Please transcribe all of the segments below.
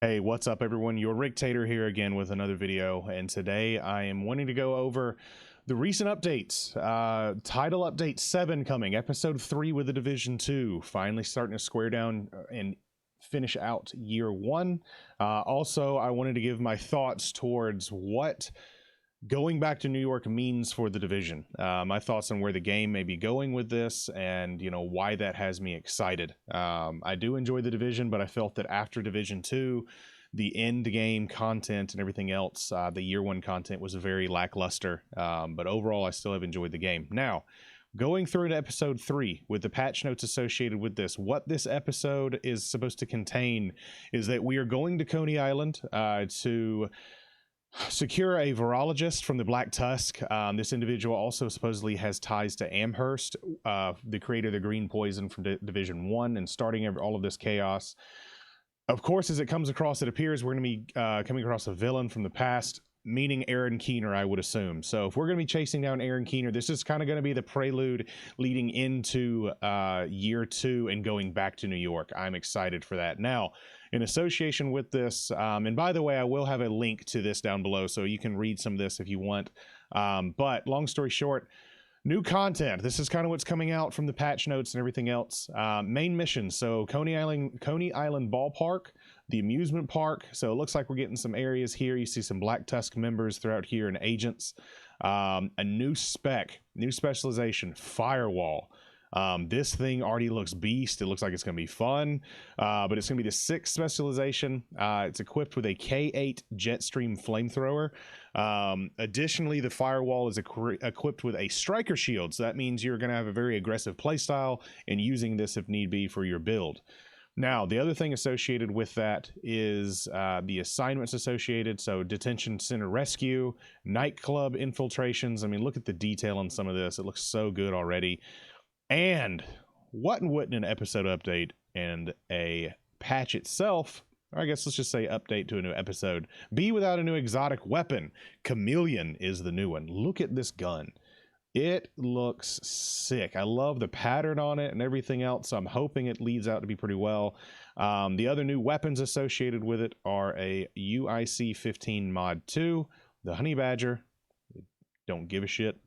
Hey, what's up everyone? Your Rictator here again with another video, and today I am wanting to go over the recent updates. Title Update 7 coming, Episode 3 with the Division 2, finally starting to square down and finish out Year 1. Also, I wanted to give my thoughts towards what going back to New York means for the Division. My thoughts on where the game may be going with this, and why that has me excited. I do enjoy the Division, but I felt that after Division 2, the end game content and everything else, the Year 1 content was very lackluster. But overall, I still have enjoyed the game. Now, going through to Episode 3 with the patch notes associated with this, what this episode is supposed to contain is that we are going to Coney Island to secure a virologist from the Black Tusk. This individual also supposedly has ties to Amherst, the creator of the green poison from Division 1, and starting all of this chaos. Of course, as it comes across, it appears we're going to be coming across a villain from the past, meaning Aaron Keener, I would assume. So if we're going to be chasing down Aaron Keener, this is kind of going to be the prelude leading into Year 2 and going back to New York. I'm excited for that. Now, in association with this, and by the way, I will have a link to this down below, so you can read some of this if you want. But long story short, new content. This is kind of what's coming out from the patch notes and everything else. Main missions. So Coney Island Ballpark, the amusement park. So it looks like we're getting some areas here. You see some Black Tusk members throughout here and agents. A new specialization, firewall. This thing already looks beast. It looks like it's going to be fun, but it's going to be the 6th specialization. It's equipped with a K8 Jetstream flamethrower. Additionally, the firewall is equipped with a striker shield, so that means you're going to have a very aggressive playstyle and using this if need be for your build. Now, the other thing associated with that is the assignments associated. So detention center rescue, nightclub infiltrations. I mean, look at the detail on some of this. It looks so good already. And what and wouldn't an episode update and a patch itself, or I guess let's just say update to a new episode, be without a new exotic weapon? Chameleon is the new one. Look at this gun. It looks sick. I love the pattern on it and everything else. So I'm hoping it leads out to be pretty well. The other new weapons associated with it are a UIC 15 Mod 2, the Honey Badger, don't give a shit,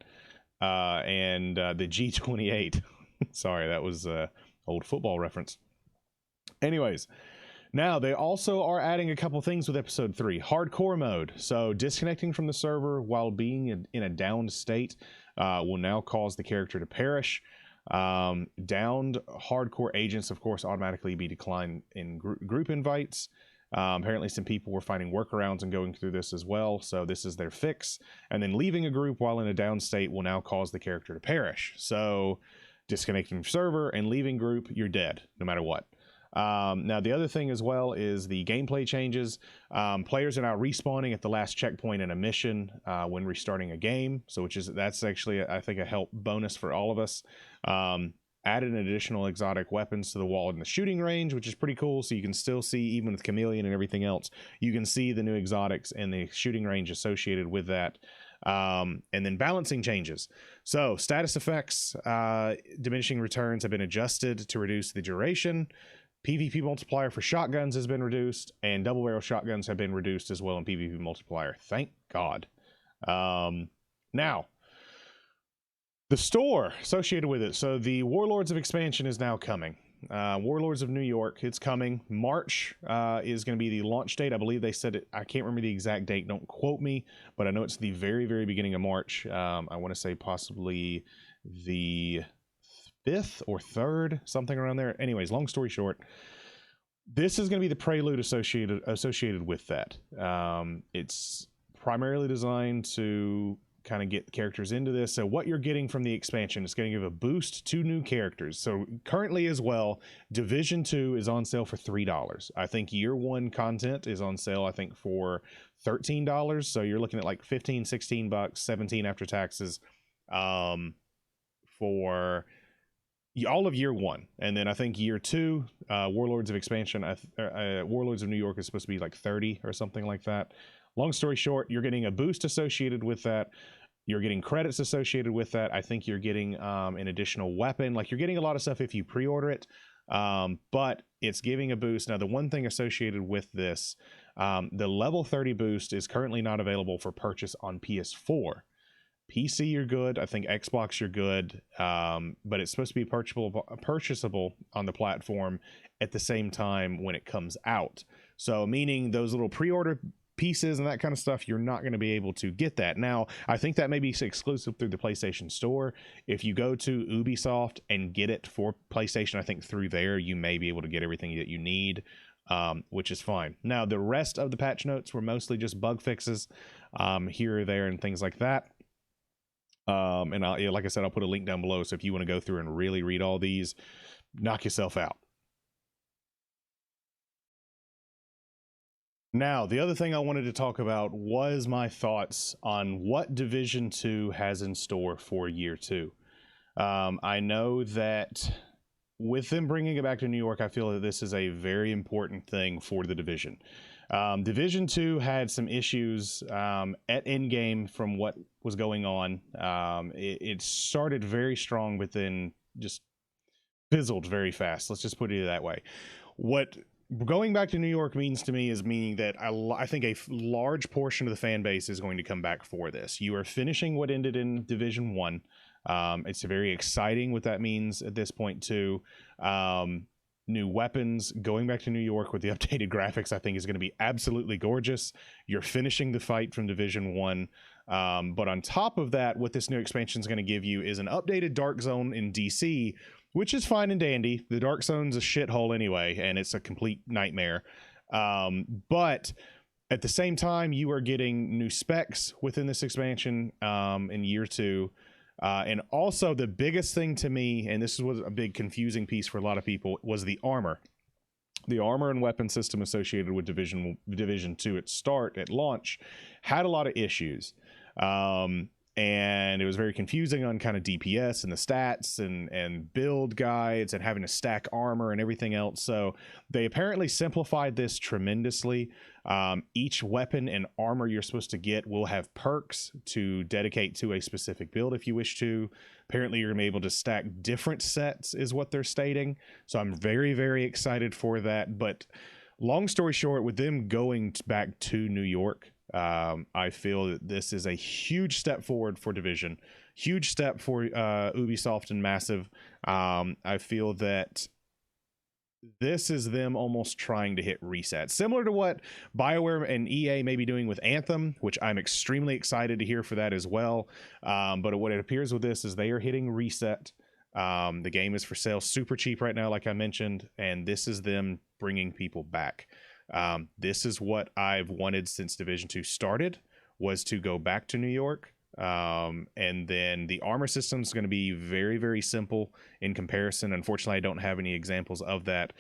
and the G28. Sorry, that was old football reference. Anyways, now they also are adding a couple things with episode 3. Hardcore mode. So disconnecting from the server while being in a downed state will now cause the character to perish. Downed hardcore agents, of course, automatically be declined in group invites. Apparently some people were finding workarounds and going through this as well, so this is their fix. And then leaving a group while in a down state will now cause the character to perish. So disconnecting from server and leaving group, you're dead no matter what. Now the other thing as well is the gameplay changes. Players are now respawning at the last checkpoint in a mission when restarting a game, so that's actually, I think, a help bonus for all of us. Added an additional exotic weapons to the wall in the shooting range, which is pretty cool. So you can still see, even with Chameleon and everything else, you can see the new exotics and the shooting range associated with that. And then balancing changes. So status effects, diminishing returns have been adjusted to reduce the duration. PvP multiplier for shotguns has been reduced, and double barrel shotguns have been reduced as well in PvP multiplier. Thank God. Now, the store associated with it. So the Warlords of Expansion is now coming. Warlords of New York, it's coming. March is going to be the launch date. I believe they said it. I can't remember the exact date. Don't quote me, but I know it's the very, very beginning of March. I want to say possibly the 5th or 3rd, something around there. Anyways, long story short, this is going to be the prelude associated with that. It's primarily designed to kind of get characters into this. So what you're getting from the expansion is going to give a boost to new characters. So currently as well, Division 2 is on sale for $3. I think Year 1 content is on sale, I think, for $13. So you're looking at like 15, 16 bucks, 17 after taxes, for all of Year 1. And then I think Year 2, Warlords of Expansion, Warlords of New York is supposed to be like 30 or something like that. Long story short, you're getting a boost associated with that. You're getting credits associated with that. I think you're getting an additional weapon. Like, you're getting a lot of stuff if you pre-order it. but it's giving a boost. Now, the one thing associated with this, the level 30 boost is currently not available for purchase on PS4. PC, you're good. I think Xbox, you're good. But it's supposed to be purchasable on the platform at the same time when it comes out. So meaning those little pre-order pieces and that kind of stuff, you're not going to be able to get that. Now, I think that may be exclusive through the PlayStation Store. If you go to Ubisoft and get it for PlayStation, I think through there, you may be able to get everything that you need, which is fine. Now, the rest of the patch notes were mostly just bug fixes here or there and things like that. And like I said, I'll put a link down below. So if you want to go through and really read all these, knock yourself out. Now, the other thing I wanted to talk about was my thoughts on what Division 2 has in store for year 2. I know that with them bringing it back to New York, I feel that this is a very important thing for the Division. Division 2 had some issues at endgame from what was going on. It started very strong, but then just fizzled very fast. Let's just put it that way. What going back to New York means to me is meaning that I think a large portion of the fan base is going to come back for this. You are finishing what ended in Division 1. It's very exciting what that means at this point too. New weapons, going back to New York with the updated graphics, I think is going to be absolutely gorgeous. You're finishing the fight from Division 1. But on top of that, what this new expansion is going to give you is an updated Dark Zone in DC, which is fine and dandy. The Dark Zone's a shithole anyway, and it's a complete nightmare. But at the same time, you are getting new specs within this expansion in year 2. And also the biggest thing to me, and this was a big confusing piece for a lot of people, was the armor. The armor and weapon system associated with Division 2 at launch had a lot of issues. And it was very confusing on kind of DPS and the stats and build guides and having to stack armor and everything else. So they apparently simplified this tremendously. Each weapon and armor you're supposed to get will have perks to dedicate to a specific build if you wish to. Apparently you're gonna be able to stack different sets is what they're stating. So I'm very, very excited for that. But long story short, with them going back to New York, I feel that this is a huge step forward for Division, huge step for Ubisoft and Massive. I feel that this is them almost trying to hit reset, similar to what BioWare and EA may be doing with Anthem, which I'm extremely excited to hear for that as well. But what it appears with this is they are hitting reset. The game is for sale super cheap right now, like I mentioned, and this is them bringing people back. This is what I've wanted since Division 2 started, was to go back to New York. And then the armor system is going to be very, very simple in comparison. Unfortunately, I don't have any examples of that.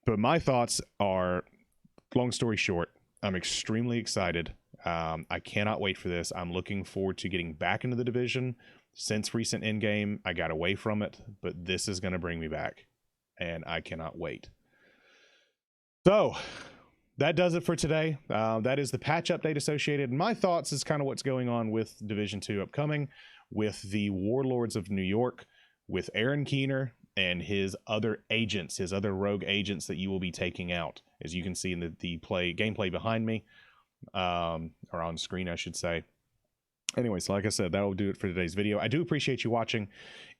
But my thoughts are, long story short, I'm extremely excited. I cannot wait for this. I'm looking forward to getting back into the Division. Since recent Endgame, I got away from it, but this is going to bring me back, and I cannot wait. So that does it for today. That is the patch update associated. My thoughts is kind of what's going on with Division 2 upcoming, with the Warlords of New York, with Aaron Keener and his other agents, his other rogue agents that you will be taking out, as you can see in the gameplay behind me, or on screen, I should say. Anyway, so like I said, that'll do it for today's video. I do appreciate you watching.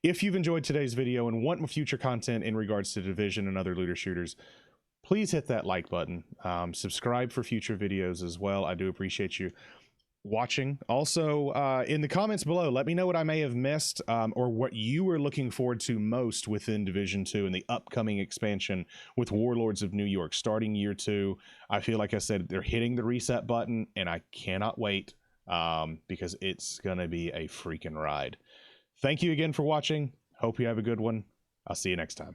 If you've enjoyed today's video and want future content in regards to Division and other looter shooters, please hit that like button. Subscribe for future videos as well. I do appreciate you watching. Also, in the comments below, let me know what I may have missed, or what you were looking forward to most within Division 2 and the upcoming expansion with Warlords of New York starting year 2. I feel like I said, they're hitting the reset button, and I cannot wait, because it's going to be a freaking ride. Thank you again for watching. Hope you have a good one. I'll see you next time.